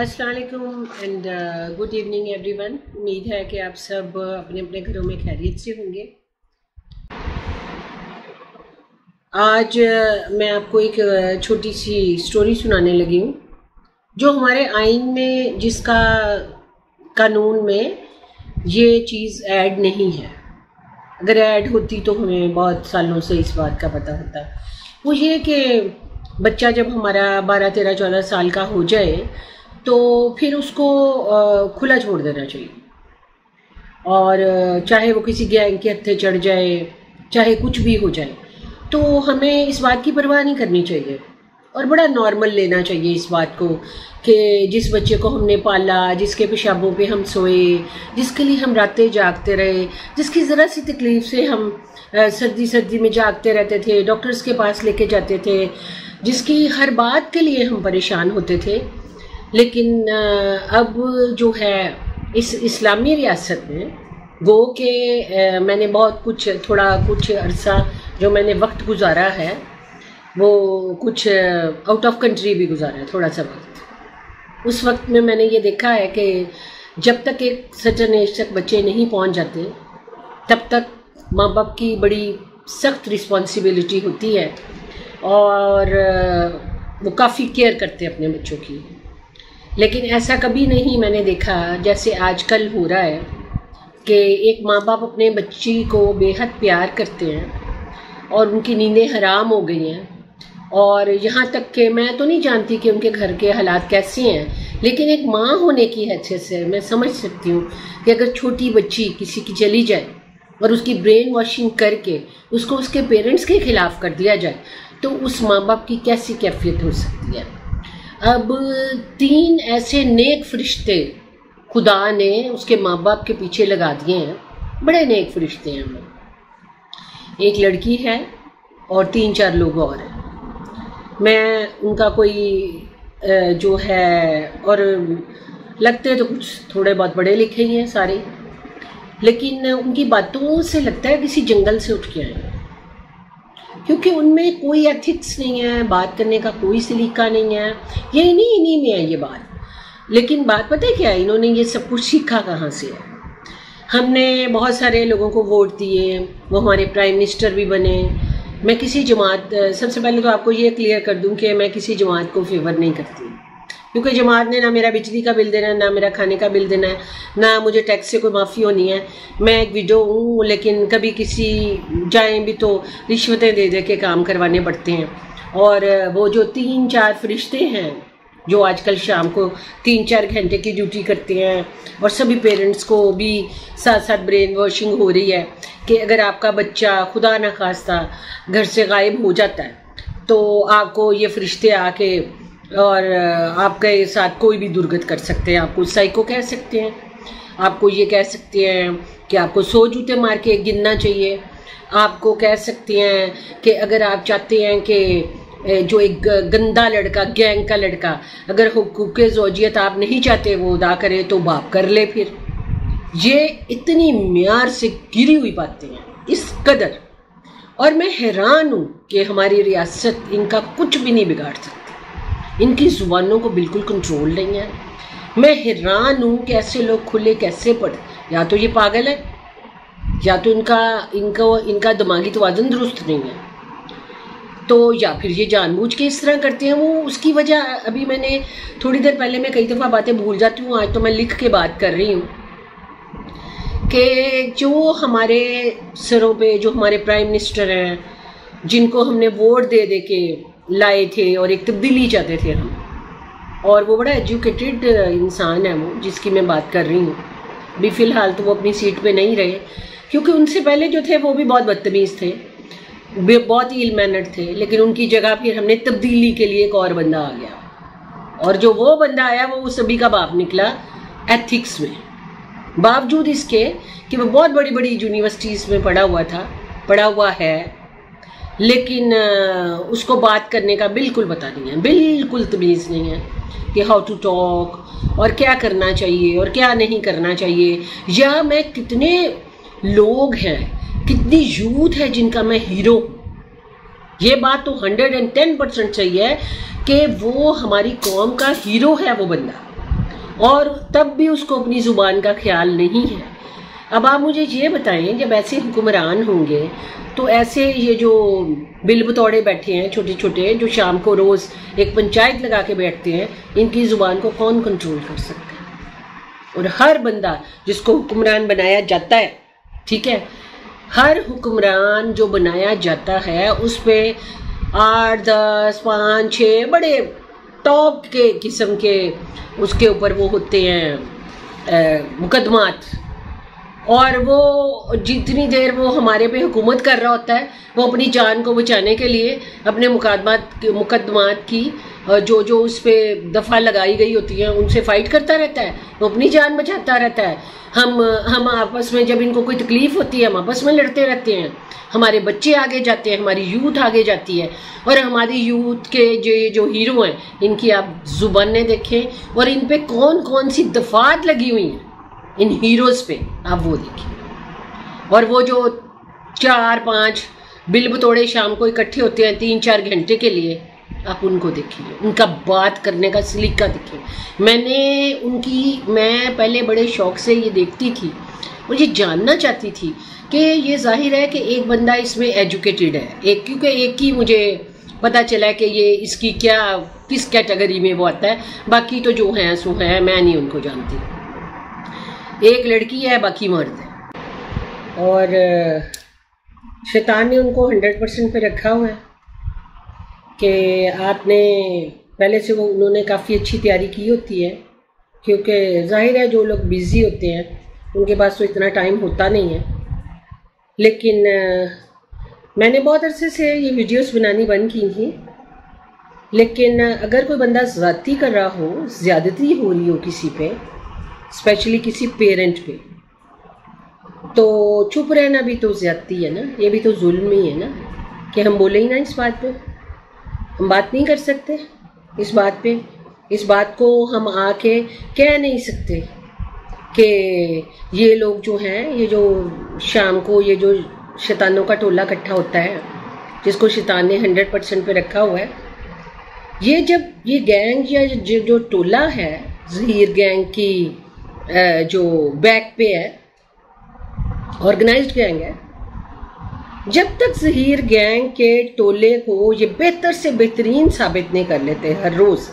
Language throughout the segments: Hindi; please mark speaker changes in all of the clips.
Speaker 1: अस्सलाम वालेकुम एंड गुड इवनिंग एवरीवन। उम्मीद है कि आप सब अपने अपने घरों में खैरियत से होंगे। आज मैं आपको एक छोटी सी स्टोरी सुनाने लगी हूँ जो हमारे आइन में, जिसका कानून में ये चीज़ ऐड नहीं है। अगर ऐड होती तो हमें बहुत सालों से इस बात का पता होता। वो ये कि बच्चा जब हमारा 12, 13, 14 साल का हो जाए तो फिर उसको खुला छोड़ देना चाहिए। और चाहे वो किसी गैंग के हत्थे चढ़ जाए, चाहे कुछ भी हो जाए, तो हमें इस बात की परवाह नहीं करनी चाहिए और बड़ा नॉर्मल लेना चाहिए इस बात को कि जिस बच्चे को हमने पाला, जिसके पेशाबों पे हम सोए, जिसके लिए हम रातें जागते रहे, जिसकी ज़रा सी तकलीफ़ से हम सर्दी में जागते रहते थे, डॉक्टर्स के पास लेके जाते थे, जिसकी हर बात के लिए हम परेशान होते थे। लेकिन अब जो है इस इस्लामी रियासत में गो के मैंने बहुत कुछ अरसा जो मैंने वक्त गुजारा है, वो कुछ आउट ऑफ कंट्री भी गुजारा है थोड़ा सा वक्त। उस वक्त में मैंने ये देखा है कि जब तक एक सर्टेन एज तक बच्चे नहीं पहुंच जाते तब तक माँ बाप की बड़ी सख्त रिस्पॉन्सिबिलिटी होती है और वो काफ़ी केयर करते हैं अपने बच्चों की। लेकिन ऐसा कभी नहीं मैंने देखा जैसे आजकल हो रहा है कि एक माँ बाप अपने बच्ची को बेहद प्यार करते हैं और उनकी नींदें हराम हो गई हैं। और यहाँ तक कि मैं तो नहीं जानती कि उनके घर के हालात कैसे हैं, लेकिन एक माँ होने की हैसियत से मैं समझ सकती हूँ कि अगर छोटी बच्ची किसी की चली जाए और उसकी ब्रेन वॉशिंग करके उसको उसके पेरेंट्स के खिलाफ कर दिया जाए तो उस माँ बाप की कैसी कैफियत हो सकती है। अब 3 ऐसे नेक फरिश्ते खुदा ने उसके माँ बाप के पीछे लगा दिए हैं, बड़े नेक फरिश्ते हैं वो। एक लड़की है और 3-4 लोग और हैं। मैं उनका कोई जो है, और लगते तो कुछ थोड़े बहुत पढ़े लिखे ही हैं सारे, लेकिन उनकी बातों से लगता है किसी जंगल से उठ के आए हैं, क्योंकि उनमें कोई एथिक्स नहीं है, बात करने का कोई सलीका नहीं है। ये इन्हीं में है ये बात। लेकिन बात पता है क्या है, इन्होंने ये सब कुछ सीखा कहाँ से है। हमने बहुत सारे लोगों को वोट दिए, वो हमारे प्राइम मिनिस्टर भी बने। मैं किसी जमात, सबसे पहले तो आपको ये क्लियर कर दूं कि मैं किसी जमात को फेवर नहीं करती, क्योंकि जमात ने ना मेरा बिजली का बिल देना है, ना मेरा खाने का बिल देना है, ना मुझे टैक्स से कोई माफ़ी होनी है। मैं एक विडो हूँ, लेकिन कभी किसी जाएँ भी तो रिश्वतें दे दे के काम करवाने पड़ते हैं। और वो जो 3-4 फरिश्ते हैं जो आजकल शाम को 3-4 घंटे की ड्यूटी करते हैं, और सभी पेरेंट्स को भी साथ साथ ब्रेन वॉशिंग हो रही है कि अगर आपका बच्चा खुदा न खास्ता घर से गायब हो जाता है तो आपको ये फरिश्ते आके और आपके साथ कोई भी दुर्गत कर सकते हैं। आपको साइको कह सकते हैं, आपको ये कह सकते हैं कि आपको 100 जूते मार के गिनना चाहिए, आपको कह सकते हैं कि अगर आप चाहते हैं कि जो एक गंदा लड़का, गैंग का लड़का, अगर हुकूक़े ज़ौजियत आप नहीं चाहते वो अदा करे तो बाप कर ले। फिर ये इतनी म्यार से गिरी हुई बातें हैं इस कदर, और मैं हैरान हूँ कि हमारी रियासत इनका कुछ भी नहीं बिगाड़ सकती। इनकी ज़ुबानों को बिल्कुल कंट्रोल नहीं है। मैं हैरान हूँ कि ऐसे लोग खुले कैसे पढ़े। या तो ये पागल है, या तो इनका दिमागी तवाज़ुन दुरुस्त नहीं है, तो या फिर ये जानबूझ के इस तरह करते हैं। वो उसकी वजह अभी मैंने थोड़ी देर पहले, मैं कई दफ़ा बातें भूल जाती हूँ, आज तो मैं लिख के बात कर रही हूँ कि जो हमारे सरों पे जो हमारे प्राइम मिनिस्टर हैं, जिनको हमने वोट दे दे के लाए थे और एक तब्दीली चाहते थे हम, और वो बड़ा एजुकेटेड इंसान है वो जिसकी मैं बात कर रही हूँ। अभी फ़िलहाल तो वो अपनी सीट पे नहीं रहे, क्योंकि उनसे पहले जो थे वो भी बहुत बदतमीज़ थे, बहुत ही इल मैनर्ड थे। लेकिन उनकी जगह फिर हमने तब्दीली के लिए एक और बंदा आ गया, और जो वो बंदा आया वो सभी का बाप निकला एथिक्स में, बावजूद इसके कि वो बहुत बड़ी बड़ी यूनिवर्सिटीज़ में पढ़ा हुआ है, लेकिन उसको बात करने का बिल्कुल पता नहीं है, बिल्कुल तमीज़ नहीं है कि हाउ टू टॉक और क्या करना चाहिए और क्या नहीं करना चाहिए। या मैं कितने लोग हैं, कितनी यूथ है जिनका मैं हीरो। ये बात तो 110% सही है कि वो हमारी कौम का हीरो है वो बंदा, और तब भी उसको अपनी ज़ुबान का ख्याल नहीं है। अब आप मुझे ये बताएं, जब ऐसे हुक्मरान होंगे तो ऐसे ये जो बिल बतौड़े बैठे हैं छोटे छोटे, जो शाम को रोज़ एक पंचायत लगा के बैठते हैं, इनकी ज़ुबान को कौन कंट्रोल कर सकता है? और हर बंदा जिसको हुक्मरान बनाया जाता है, ठीक है, हर हुक्मरान जो बनाया जाता है उस पर 8, 10, 5, 6 बड़े टॉप के किस्म के उसके ऊपर वो होते हैं मुकदमात, और वो जितनी देर वो हमारे पे हुकूमत कर रहा होता है वो अपनी जान को बचाने के लिए अपने मुकदमात की जो जो उस पर दफ़ा लगाई गई होती हैं उनसे फाइट करता रहता है, वो अपनी जान बचाता रहता है। हम आपस में जब इनको कोई तकलीफ़ होती है हम आपस में लड़ते रहते हैं, हमारे बच्चे आगे जाते हैं, हमारी यूथ आगे जाती है, और हमारी यूथ के जो हीरो हैं इनकी आप ज़ुबानें देखें और इन पे कौन कौन सी दफ़ात लगी हुई हैं इन हीरोज़ पे, आप वो देखिए। और वो जो 4-5 बिल बतौड़े शाम को इकट्ठे होते हैं 3-4 घंटे के लिए, आप उनको देखिए, उनका बात करने का सलीका देखिए। मैं पहले बड़े शौक से ये देखती थी और ये जानना चाहती थी कि ये जाहिर है कि एक बंदा इसमें एजुकेटेड है, क्योंकि एक ही मुझे पता चला है कि ये इसकी किस कैटेगरी में वो आता है, बाकी तो जो हैं सो हैं, मैं नहीं उनको जानती। एक लड़की है, बाकी मर्द है, और शैतान ने उनको 100% पे रखा हुआ है कि आपने पहले से उन्होंने काफ़ी अच्छी तैयारी की होती है, क्योंकि जाहिर है जो लोग बिज़ी होते हैं उनके पास तो इतना टाइम होता नहीं है। लेकिन मैंने बहुत अरसे से ये वीडियोस बनानी बंद की थी, लेकिन अगर कोई बंदा ज़्यादती कर रहा हो, ज़्यादती हो रही हो किसी पे, स्पेशली किसी पेरेंट पे, तो चुप रहना भी तो ज़्यादती है ना, ये भी तो जुल्म ही है ना, कि हम बोले ही ना इस बात पे, हम बात नहीं कर सकते इस बात पे, इस बात को हम आके कह नहीं सकते कि ये लोग जो हैं, ये जो शाम को ये जो शैतानों का टोला इकट्ठा होता है जिसको शैतान ने 100% पे रखा हुआ है, ये जब ये गैंग या जो टोला है ज़हीर गैंग की जो बैक पे है, ऑर्गेनाइज्ड गैंग है, जब तक ज़हीर गैंग के टोले को ये बेहतर से बेहतरीन साबित नहीं कर लेते हर रोज़,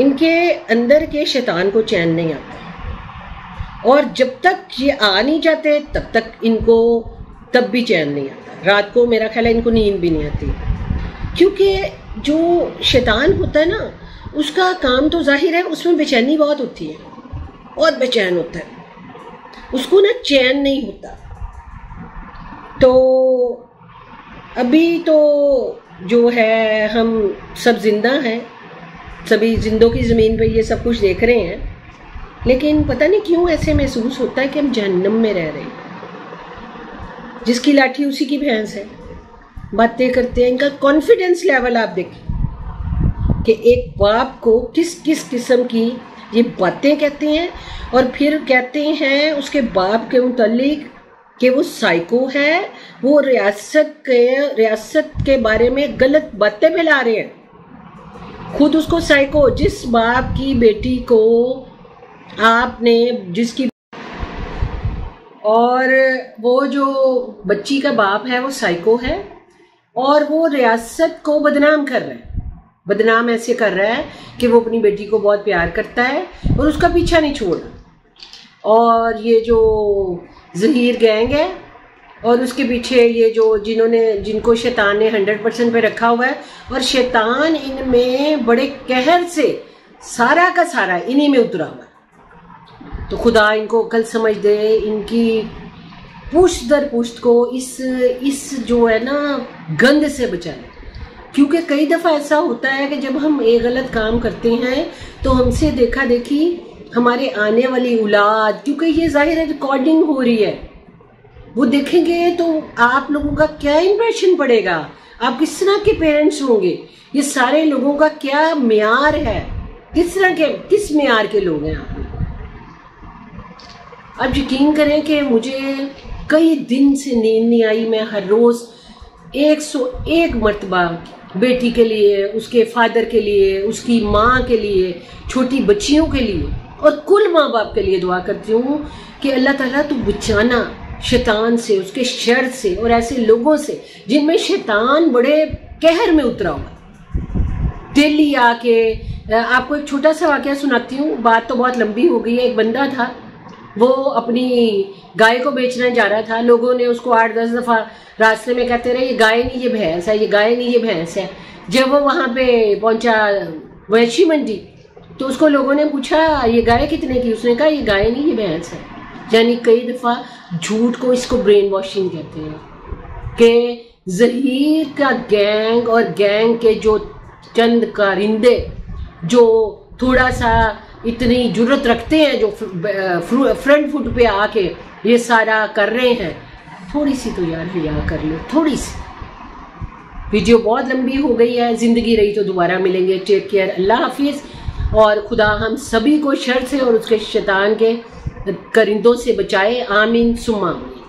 Speaker 1: इनके अंदर के शैतान को चैन नहीं आता, और जब तक ये आ नहीं जाते तब तक इनको तब भी चैन नहीं आता। रात को मेरा ख्याल है इनको नींद भी नहीं आती, क्योंकि जो शैतान होता है ना उसका काम तो जाहिर है उसमें बेचैनी बहुत होती है, बहुत बेचैन होता है, उसको ना चैन नहीं होता। तो अभी तो जो है हम सब जिंदा हैं, सभी जिंदों की ज़मीन पे ये सब कुछ देख रहे हैं, लेकिन पता नहीं क्यों ऐसे महसूस होता है कि हम जहन्नम में रह रहे हैं। जिसकी लाठी उसी की भैंस है, बातें करते हैं, इनका कॉन्फिडेंस लेवल आप देखें कि एक बाप को किस किस किस्म की ये बातें कहते हैं, और फिर कहते हैं उसके बाप के मुतालिक कि वो साइको है, वो रियासत के बारे में गलत बातें फैला रहे हैं। खुद उसको साइको, जिस बाप की बेटी को आपने जिसकी, और वो जो बच्ची का बाप है वो साइको है, और वो रियासत को बदनाम कर रहा है। बदनाम ऐसे कर रहा है कि वो अपनी बेटी को बहुत प्यार करता है और उसका पीछा नहीं छोड़ा। और ये जो ज़हीर गैंग है और उसके पीछे ये जो जिनको शैतान ने 100% पे रखा हुआ है, और शैतान इनमें बड़े कहर से सारा का सारा इन्हीं में उतरा हुआ है। तो खुदा इनको अक्ल समझ दे, इनकी पुश्त दर पुश्त को इस जो है ना गंद से बचाए। क्योंकि कई दफ़ा ऐसा होता है कि जब हम एक गलत काम करते हैं तो हमसे देखा देखी हमारे आने वाली औलाद, क्योंकि ये जाहिर है रिकॉर्डिंग हो रही है, वो देखेंगे तो आप लोगों का क्या इंप्रेशन पड़ेगा, आप किस तरह के पेरेंट्स होंगे, ये सारे लोगों का क्या म्यार है, किस म्यार के लोग हैं आप। अब यकीन करें कि मुझे कई दिन से नींद नहीं आई। मैं हर रोज़ 101 मरतबा बेटी के लिए, उसके फादर के लिए, उसकी माँ के लिए, छोटी बच्चियों के लिए और कुल माँ बाप के लिए दुआ करती हूँ कि अल्लाह ताला तू बचाना शैतान से, उसके शर से और ऐसे लोगों से जिनमें शैतान बड़े कहर में उतरा हुआ। डेली आके आपको एक छोटा सा वाकया सुनाती हूँ, बात तो बहुत लंबी हो गई है। एक बंदा था, वो अपनी गाय को बेचने जा रहा था। लोगों ने उसको 8-10 दफ़ा रास्ते में कहते रहे ये गाय नहीं ये भैंस है, ये गाय नहीं ये भैंस है। जब वो वहाँ पे पहुँचा वैशी मंडी तो उसको लोगों ने पूछा ये गाय कितने की, उसने कहा ये गाय नहीं ये भैंस है। यानी कई दफ़ा झूठ को इसको ब्रेन वॉशिंग कहते हैं कि ज़हीर का गैंग और गैंग के जो चंद कारिंदे जो थोड़ा सा इतनी जुर्रत रखते हैं, जो फ्रंट फुट पे आके ये सारा कर रहे हैं, थोड़ी सी तो यार हिया कर लो, थोड़ी सी। वीडियो बहुत लंबी हो गई है, जिंदगी रही तो दोबारा मिलेंगे। टेक केयर, अल्लाह हाफिज। और खुदा हम सभी को शर से और उसके शैतान के करिंदों से बचाए। आमीन सुम्मा आमीन।